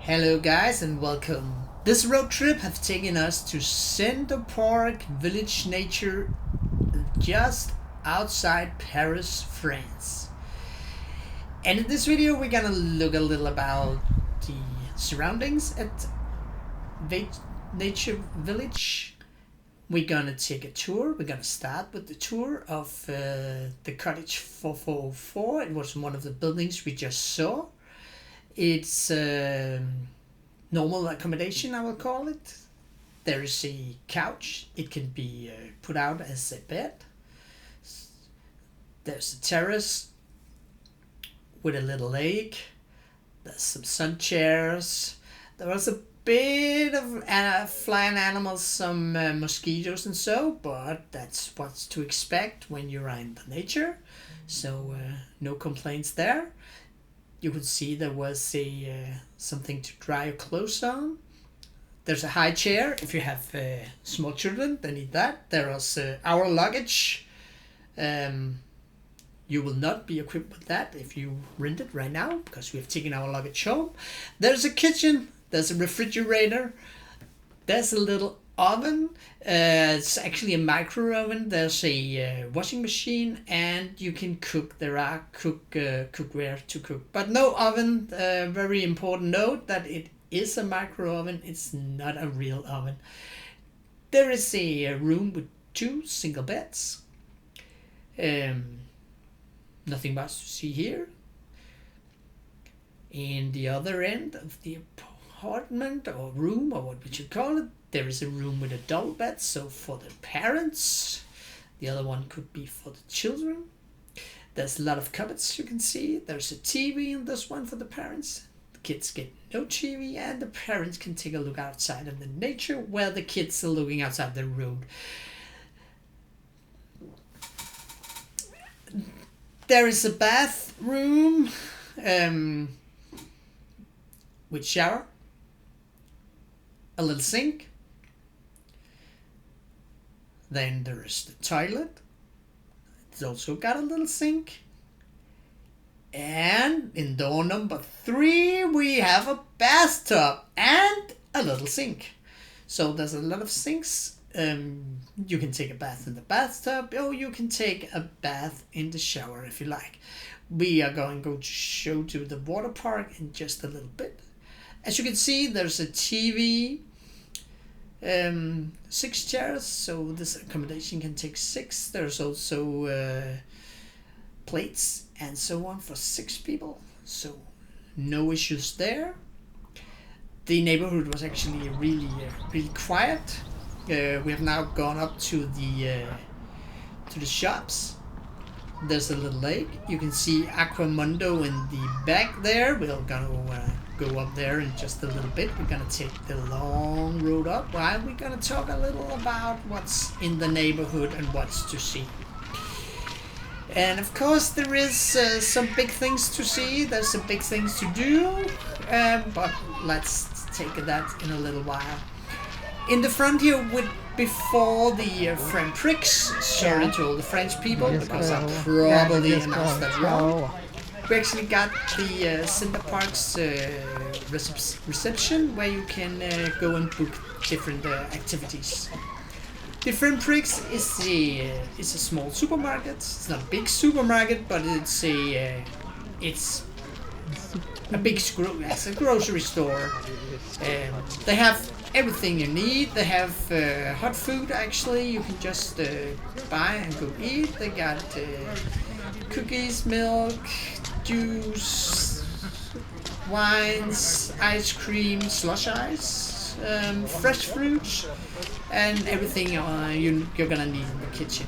Hello guys and welcome. This road trip have taken us to Center Park Village Nature just outside Paris, France. And in this video we're gonna look a little about the surroundings at Nature Village. We're gonna take a tour. We're gonna start with the tour of the Cottage 4404. It was one of the buildings we just saw. It's normal accommodation, I will call it. There is a couch. It can be put out as a bed. There's a terrace with a little lake. There's some sun chairs. There was a bit of flying animals, some mosquitoes and so, but that's what's to expect when you're in the nature. So no complaints there. You could see there was a something to dry your clothes on. There's a high chair if you have small children. They need that. There is our luggage. You will not be equipped with that if you rent it right now because we have taken our luggage home. There's a kitchen. There's a refrigerator. There's a little oven. It's actually a micro oven. There's a washing machine, and you can cook. There are cookware to cook, but no oven. Very important note that it is a micro oven. It's not a real oven. There is a room with 2 single beds. Nothing much to see here. In the other end of the apartment or room, or what we should call it, there is a room with a double bed, so for the parents. The other one could be for the children. There's a lot of cupboards you can see. There's a TV in this one for the parents. The kids get no TV, and the parents can take a look outside in the nature where the kids are looking outside the road. There is a bathroom with shower, a little sink. Then there is the toilet. It's also got a little sink. And in door number 3 we have a bathtub and a little sink. So there's a lot of sinks. You can take a bath in the bathtub, or you can take a bath in the shower if you like. We are going to show to the water park in just a little bit. As you can see, there's a TV, 6 chairs, so this accommodation can take 6. There's also plates and so on for 6 people, so no issues there. The neighborhood was actually really quiet. We have now gone up to the shops. There's a little lake. You can see Aquamundo in the back there. We're gonna go up there in just a little bit. We're gonna take the long road up while we're gonna talk a little about what's in the neighborhood and what's to see. And of course there is some big things to see. There's some big things to do, but let's take that in a little while. In the front here, before the Parcs, sorry to all the French people because I probably announced that wrong. We actually got the Center Parcs reception where you can go and book different activities. The Parcs is a small supermarket. It's not a big supermarket, but it's a big grocery store. They have everything you need. They have hot food actually. You can just buy and go eat. They got cookies, milk, juice, wines, ice cream, slush ice, fresh fruits, and everything you're gonna need in the kitchen.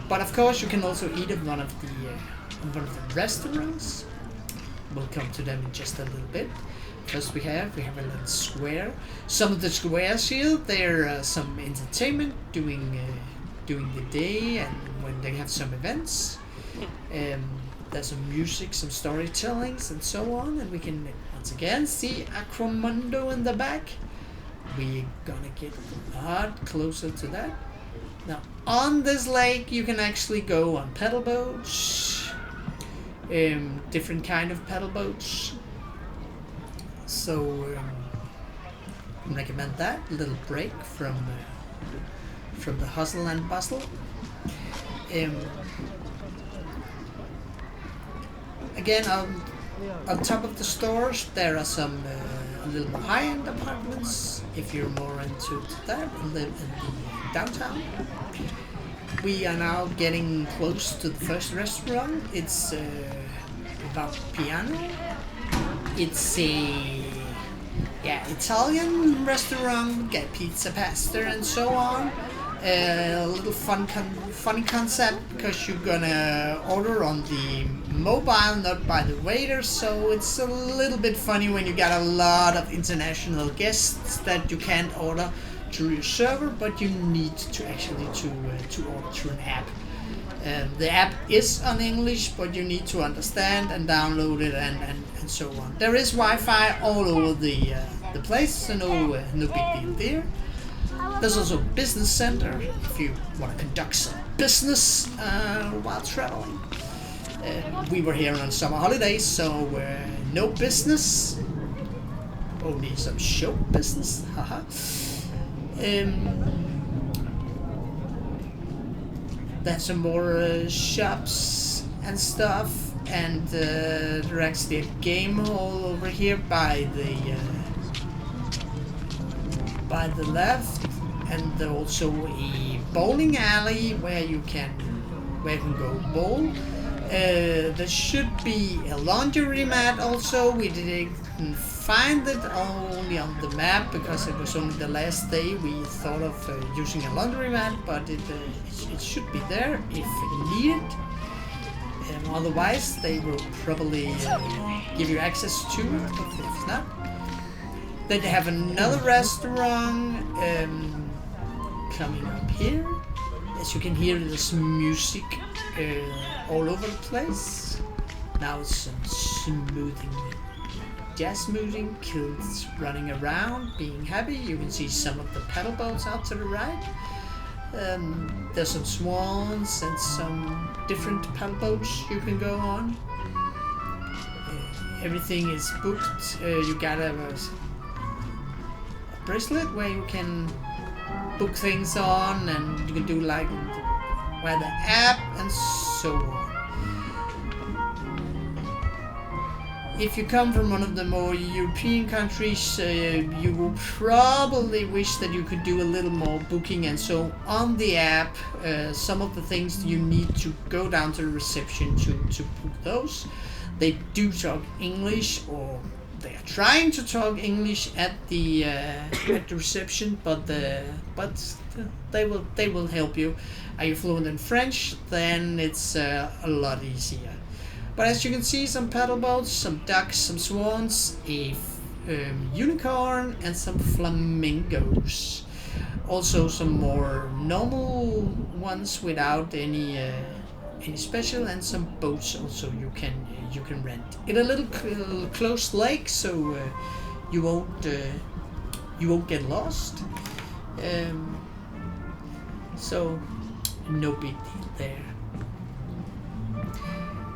But of course you can also eat at one of the restaurants. We'll come to them in just a little bit. First we have a little square. Some of the squares here, there some entertainment doing the day and when they have some events. There's some music, some storytellings and so on, and we can once again see Aquamundo in the back. We're gonna get a lot closer to that. Now on this lake you can actually go on paddle boats, different kind of paddle boats. So I recommend that little break from the hustle and bustle. Again, on top of the stores, there are some a little more high-end apartments. If you're more into that and live in the downtown, we are now getting close to the first restaurant. It's Piano. It's a Italian restaurant. Get pizza, pasta, and so on. A little funny concept because you're gonna order on the mobile, not by the waiter. So it's a little bit funny when you got a lot of international guests that you can't order through your server, but you need to actually to order through an app. The app is on English, but you need to understand and download it and so on. There is Wi-Fi all over the place, so no big deal there. There's also a business center if you want to conduct some business while traveling. We were here on summer holidays, so no business, only some show business. Haha. There's some more shops and stuff, and there's actually a game hall over here by the left, and also a bowling alley where you can go bowl. There should be a laundry mat also. We didn't find it only on the map because it was only the last day we thought of using a laundry mat, but it should be there if needed. Otherwise, they will probably give you access to it, but if not. Then they have another restaurant coming up here. As you can hear, there's music all over the place. Now it's some jazz smoothing, kids running around, being happy. You can see some of the paddle boats out to the right. There's some swans and some different paddle boats you can go on. Everything is booked. You got a bracelet where you can book things on, and you can do like via the app and so on. If you come from one of the more European countries, you will probably wish that you could do a little more booking, and so on the app, some of the things you need to go down to the reception to book those. They do talk English, or they are trying to talk English at the reception, but they will help you. Are you fluent in French? Then it's a lot easier. But as you can see, some paddle boats, some ducks, some swans, a unicorn, and some flamingos. Also some more normal ones without any special, and some boats also you can rent. It's a little closed lake, so you won't get lost. So no big deal there.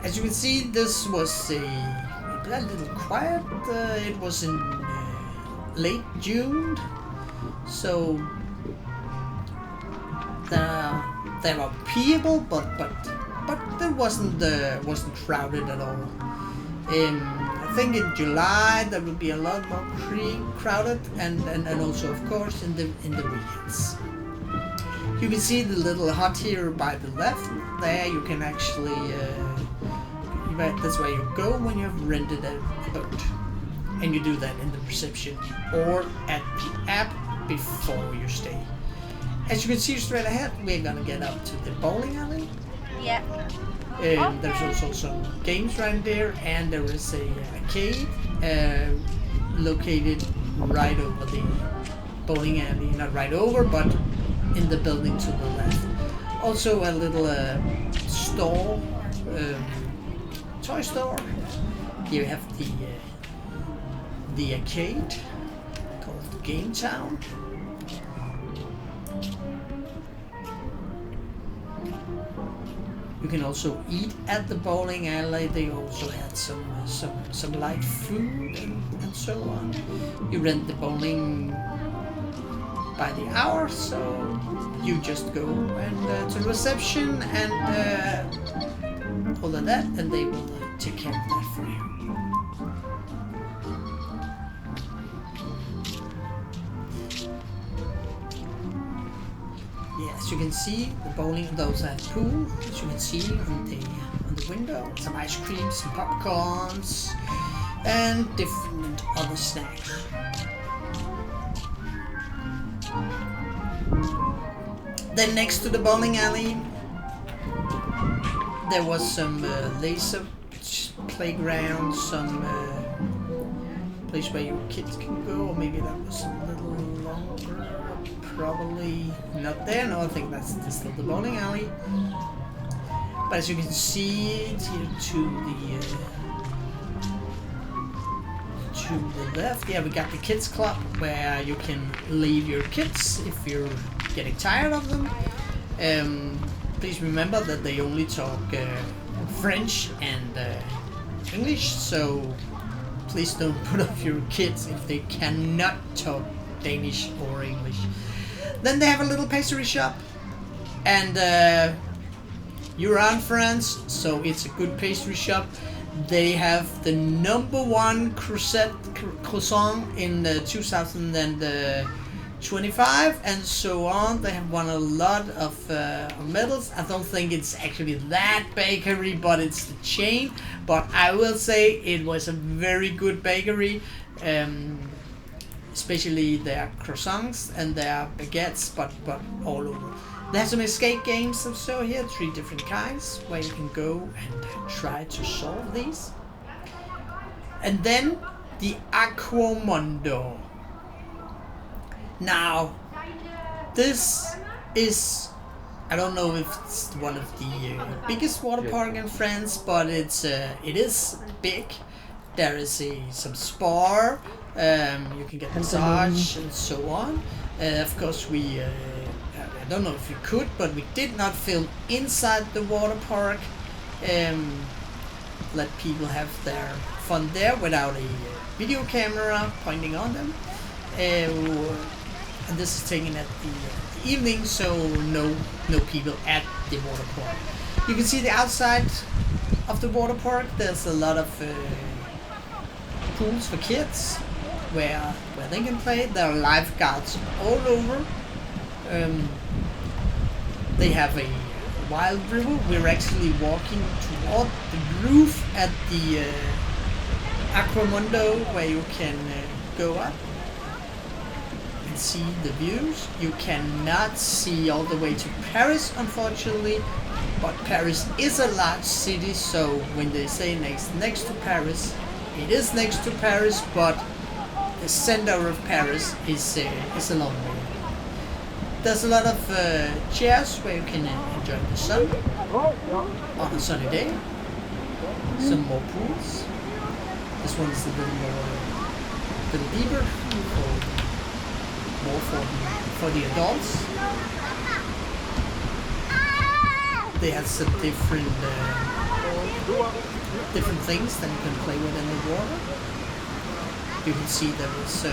As you can see, this was a little quiet. It was in late June, so there were people, but it wasn't crowded at all. I think in July there will be a lot more crowded, and also of course in the weekends. You can see the little hut here by the left. There you can actually. That's where you go when you have rented a boat, and you do that in the reception or at the app before you stay. As you can see straight ahead, we're gonna get up to the bowling alley. Yeah. There's also some games right there, and there is a arcade located right over the bowling alley. Not right over, but in the building to the left. Also a little store. Toy store. Here you have the arcade called Game Town. You can also eat at the bowling alley. They also had some light food and so on. You rent the bowling by the hour, so you just go and to the reception and all of that, and they will take care of that for you. As you can see, the bowling those have pool. As you can see on the window, some ice cream, some popcorns, and different other snacks. Then next to the bowling alley, there was some laser playground, some place where your kids can go, or maybe that was a little longer. Probably not there. No, I think that's still the bowling alley. But as you can see, it's here to the left. Yeah, we got the kids club where you can leave your kids if you're getting tired of them. Please remember that they only talk French and English, so please don't put off your kids if they cannot talk Danish or English. Then they have a little pastry shop, and you're in France, so it's a good pastry shop. They have the #1 croissant in 2025 and so on. They have won a lot of medals. I don't think it's actually that bakery, but it's the chain. But I will say it was a very good bakery. Especially their croissants and their baguettes, but all over. They have some escape games also here, 3 different kinds, where you can go and try to solve these. And then the Aquamundo. Now, this is, I don't know if it's one of the biggest water park in France, but it is big. There is some spa. You can get massage and so on. Of course, I don't know if we could, but we did not film inside the water park. Let people have their fun there without a video camera pointing on them. And this is taken at the evening, so no people at the water park. You can see the outside of the water park. There's a lot of pools for kids where they can play. There are lifeguards all over. They have a wild river. We're actually walking toward the roof at the Aquamundo, where you can go up and see the views. You cannot see all the way to Paris, unfortunately, but Paris is a large city, so when they say next to Paris, it is next to Paris, but the center of Paris is a long way. There's a lot of chairs where you can enjoy the sun on a sunny day. Some more pools. This one is a little deeper, more for the adults. They have some different things that you can play with in the water. You can see there was I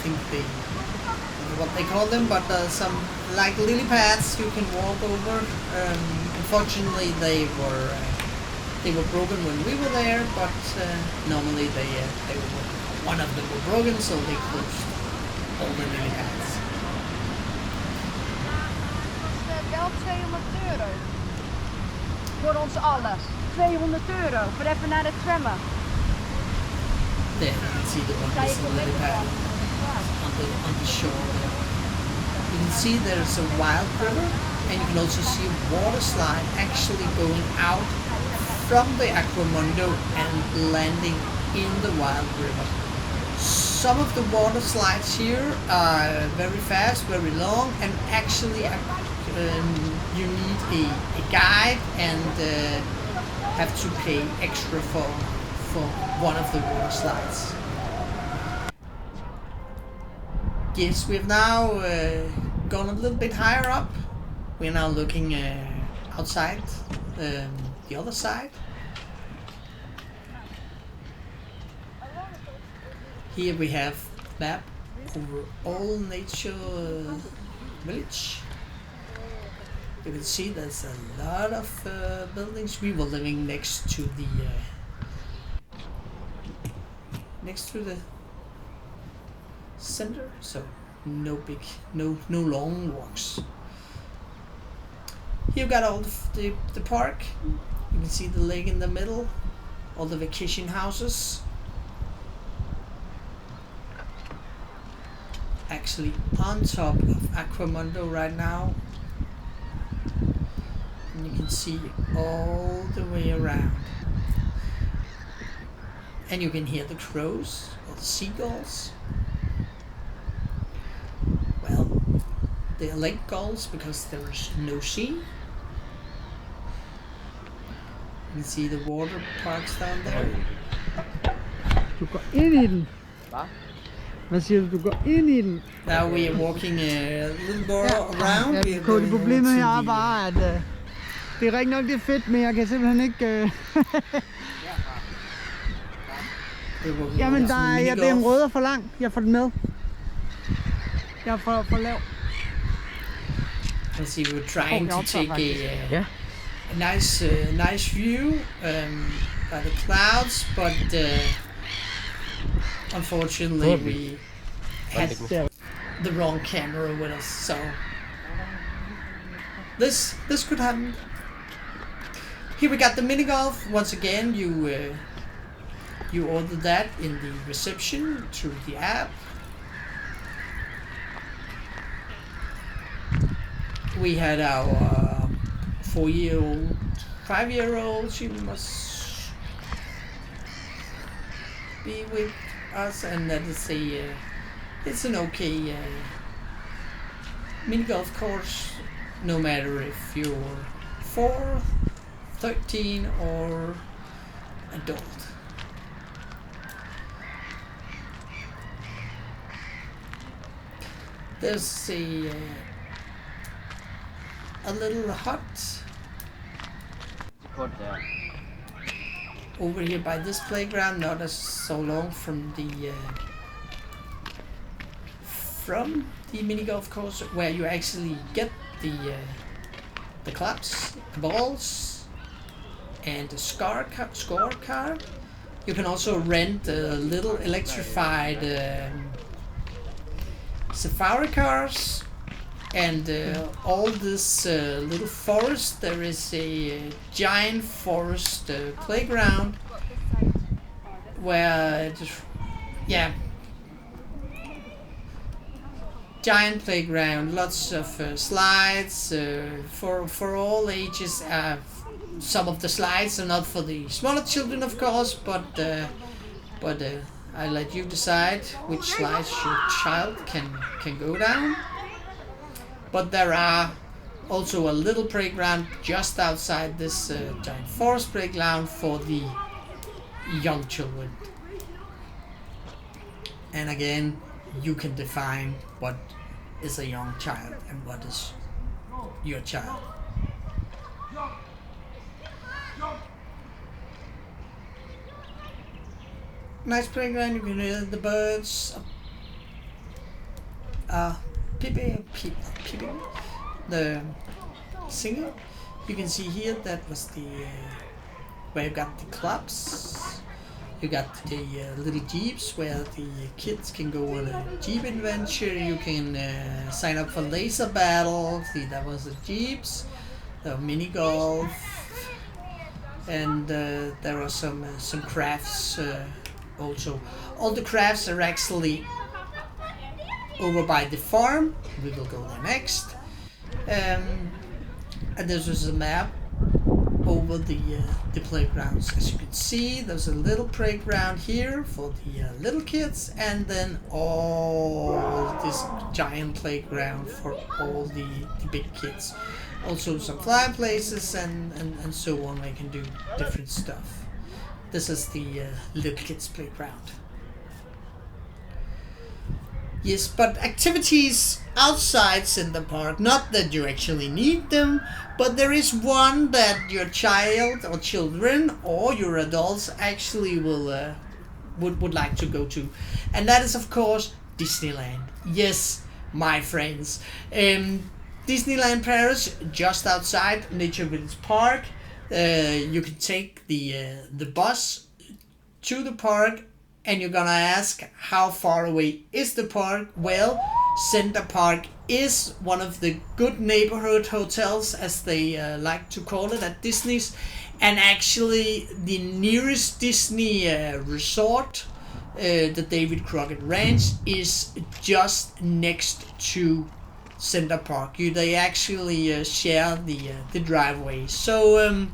think I don't know what they call them, but some like lily pads you can walk over. Unfortunately, they were broken when we were there, but normally they were, one of them were broken, so they closed all the lily pads. Wel €200 voor ons allen. €200 voor even naar het zwemmen. There you can see the one with the lily pad on the shore there. You can see there's a wild river, and you can also see a water slide actually going out from the Aquamundo and landing in the wild river. Some of the water slides here are very fast, very long, and actually you need a guide and have to pay extra for one of the water slides. Yes, we've now gone a little bit higher up. We're now looking outside the other side. Here we have map over all nature village. You can see there's a lot of buildings. We were living next to the center, so no long walks. You've got all the park. You can see the lake in the middle, all the vacation houses. Actually on top of Aquamundo right now, and you can see all the way around, and you can hear the crows or the seagulls. Well, they are lake gulls because there is no sea. You can see the water parks down there. Du går ind i den. Hvad siger du? Du går ind i den. Now we are walking a little more around. Ja, We are going problemet her er over to bare, at det er rigtig nok, det er fedt, men jeg kan simpelthen ikke... Jamen, det er en rød og for lang. Jeg får den med. Jeg er for lav. Let's see, we're trying to take a nice view by the clouds, but unfortunately we had the wrong camera with us, so this could happen. Here we got the mini golf. Once again, you order that in the reception through the app. We had our 4-year-old, 5-year-old. She must be with us, and that is it's an okay mini golf course, no matter if you're 4, 13 or adult. There's a little hut over here by this playground, not as so long from the mini golf course, where you actually get the clubs, the balls, and the scorecard. You can also rent little electrified safari cars, and all this little forest. There is a giant forest playground where giant playground, lots of slides for all ages. Some of the slides are not for the smaller children, of course, but I let you decide which slides your child can go down. But there are also a little playground just outside this giant forest playground for the young children. And again, you can define what is a young child and what is your child. Nice playground. You can hear the birds peeping, the singer. You can see here that was the where you got the clubs. You got the little jeeps where the kids can go on a jeep adventure. You can sign up for laser battle. See, that was the jeeps, the mini golf, and there are some crafts also. All the crafts are actually over by the farm. We will go there next. And this is a map over the playgrounds. As you can see, there's a little playground here for the little kids, and then all this giant playground for all the big kids. Also some fly places and so on, where you can do different stuff. This is the little kids playground. Yes, but activities outside Center Park, not that you actually need them, but there is one that your child or children or your adults actually will would like to go to, and that is of course Disneyland. Yes, my friends, Disneyland Paris, just outside Nature Village Park. You can take the bus to the park, and you're gonna ask how far away is the park. Well, Center Park is one of the good neighborhood hotels, as they like to call it at Disney's, and actually the nearest Disney resort, the David Crockett Ranch, is just next to Center Park. They actually share the driveway, so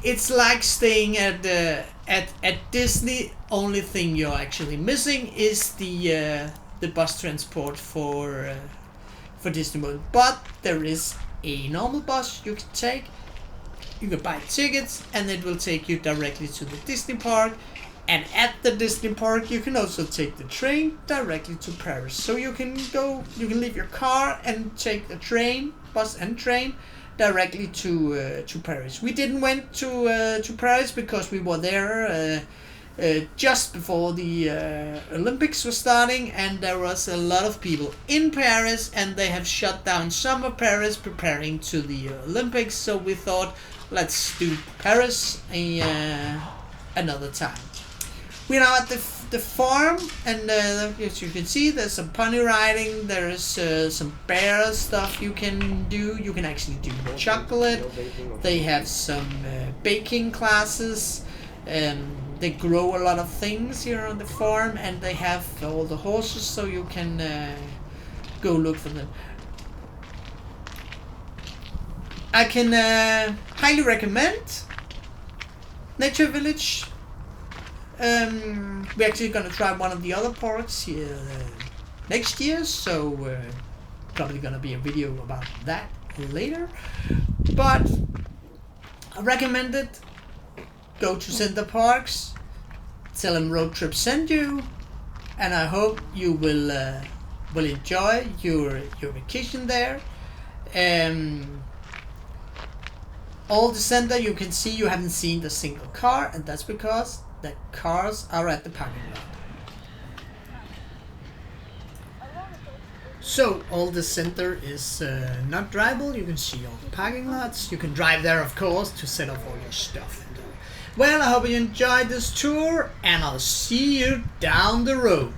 it's like staying at Disney. Only thing you're actually missing is the bus transport for Disney World. But there is a normal bus you can take. You can buy tickets, and it will take you directly to the Disney park. And at the Disney park, you can also take the train directly to Paris. So you can leave your car and take the bus and train directly to Paris. We didn't went to Paris because we were there just before the Olympics were starting, and there was a lot of people in Paris, and they have shut down some of Paris preparing to the Olympics. So we thought, let's do Paris another time. We're now at the farm, and as you can see, there's some pony riding. There's some bear stuff you can do. You can actually do chocolate. They have some baking classes. They grow a lot of things here on the farm, and they have all the horses, so you can go look for them. I can highly recommend Nature Village. We're actually gonna try one of the other parks here next year, so probably gonna be a video about that later. But I recommend it. Go to Center Parcs, tell them Road Trip sent you, and I hope you will enjoy your vacation there. All the center you can see, you haven't seen a single car, and that's because the cars are at the parking lot. So all the center is not drivable. You can see all the parking lots. You can drive there, of course, to set up all your stuff. Well, I hope you enjoyed this tour, and I'll see you down the road.